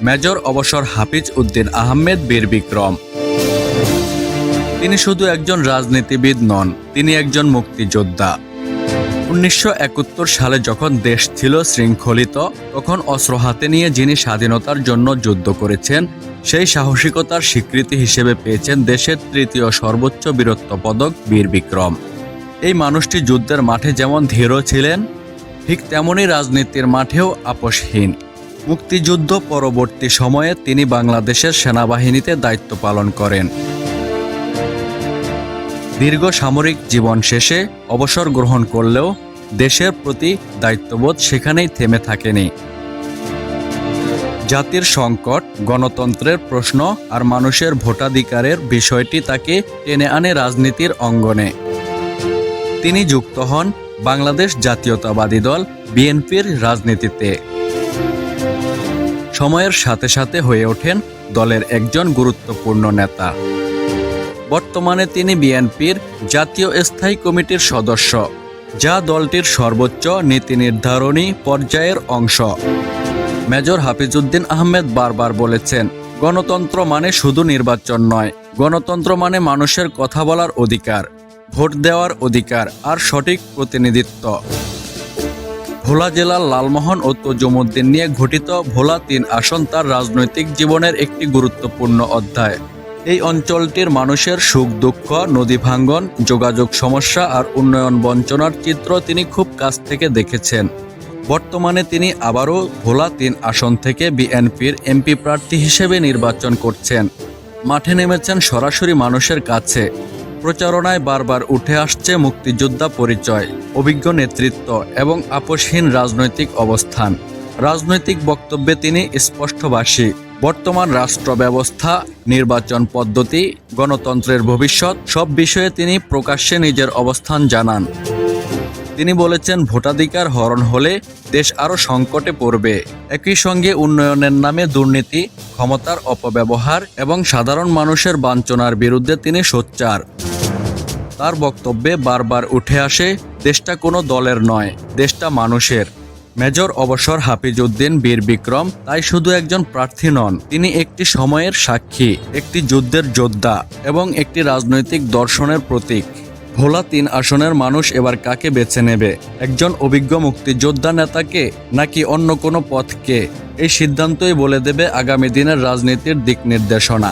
Major অবসর হাফিজ উদ্দিন আহমেদ বীর বিক্রম। তিনি শুধু একজন রাজনীতিবিদ নন, তিনি একজন মুক্তিযোদ্ধা। 1971 সালে যখন দেশ ছিল শৃঙ্খলিত, তখন অস্ত্র হাতে নিয়ে যিনি স্বাধীনতার জন্য যুদ্ধ করেছেন, সেই সাহসিকতার স্বীকৃতি হিসেবে পেয়েছেন দেশের 3য় সর্বোচ্চ বীরত্ব পদক বীর বিক্রম। এই মানুষটি যুদ্ধের মাঠে যেমন ধীর ছিলেন, ঠিক তেমনি রাজনীতির মাঠেও আপোষহীন। মুক্তিযুদ্ধ পরবর্তী সময়ে তিনি বাংলাদেশের সেনাবাহিনীতে দায়িত্ব পালন করেন। দীর্ঘ সামরিক জীবন শেষে অবসর গ্রহণ করলেও দেশের প্রতি দায়িত্ববোধ সেখানেই থেমে থাকেনি। জাতির সংকট, গণতন্ত্রের প্রশ্ন আর মানুষের ভোটাধিকারের বিষয়টি তাকে টেনে আনে রাজনীতির অঙ্গনে। তিনি যুক্ত হন বাংলাদেশ জাতীয়তাবাদী দল বিএনপির রাজনীতিতে। সময়ের সাথে সাথে হয়ে ওঠেন দলের একজন গুরুত্বপূর্ণ নেতা। বর্তমানে তিনি বিএনপির জাতীয় স্থায়ী কমিটির সদস্য, যা দলটির সর্বোচ্চ নীতি নির্ধারণী পর্যায়ের অংশ। মেজর হাফিজ উদ্দিন আহমেদ বারবার বলেছেন, গণতন্ত্র মানে শুধু নির্বাচন নয়, গণতন্ত্র মানে মানুষের কথা বলার অধিকার, ভোট দেওয়ার অধিকার আর সঠিক প্রতিনিধিত্ব। ভোলা জেলার লালমোহন ও তজুমউদ্দিন নিয়ে গঠিত ভোলা 3 আসন তার রাজনৈতিক জীবনের একটি গুরুত্বপূর্ণ অধ্যায়। এই অঞ্চলটির মানুষের সুখ দুঃখ, নদী ভাঙ্গন, যোগাযোগ সমস্যা আর উন্নয়ন বঞ্চনার চিত্র তিনি খুব কাছ থেকে দেখেছেন। বর্তমানে তিনি আবারও ভোলা 3 আসন থেকে বিএনপির এমপি প্রার্থী হিসেবে নির্বাচন করছেন। মাঠে নেমেছেন সরাসরি মানুষের কাছে। প্রচারণায় বারবার উঠে আসছে মুক্তিযোদ্ধা পরিচয়, অভিজ্ঞ নেতৃত্ব এবং আপোষহীন রাজনৈতিক অবস্থান। রাজনৈতিক বক্তব্যে তিনি স্পষ্টভাষী। বর্তমান রাষ্ট্র ব্যবস্থা, নির্বাচন পদ্ধতি, গণতন্ত্রের ভবিষ্যৎ সব বিষয়ে তিনি প্রকাশ্যে নিজের অবস্থান জানান। তিনি বলেছেন, ভোটাধিকার হরণ হলে দেশ আরও সংকটে পড়বে। একই সঙ্গে উন্নয়নের নামে দুর্নীতি, ক্ষমতার অপব্যবহার এবং সাধারণ মানুষের বঞ্চনার বিরুদ্ধে তিনি সোচ্চার। তার বক্তব্যে বারবার উঠে আসে, দেশটা কোনো দলের নয়, দেশটা মানুষের। মেজর অবসর হাফিজ উদ্দিন বীর বিক্রম তাই শুধু একজন প্রার্থী নন, তিনি একটি সময়ের সাক্ষী, একটি যুদ্ধের যোদ্ধা এবং একটি রাজনৈতিক দর্শনের প্রতীক। ভোলা 3 আসনের মানুষ এবার কাকে বেছে নেবে? একজন অভিজ্ঞ মুক্তিযোদ্ধা নেতাকে নাকি অন্য কোনো পথকে? এই সিদ্ধান্তই বলে দেবে আগামী দিনের রাজনীতির দিক নির্দেশনা।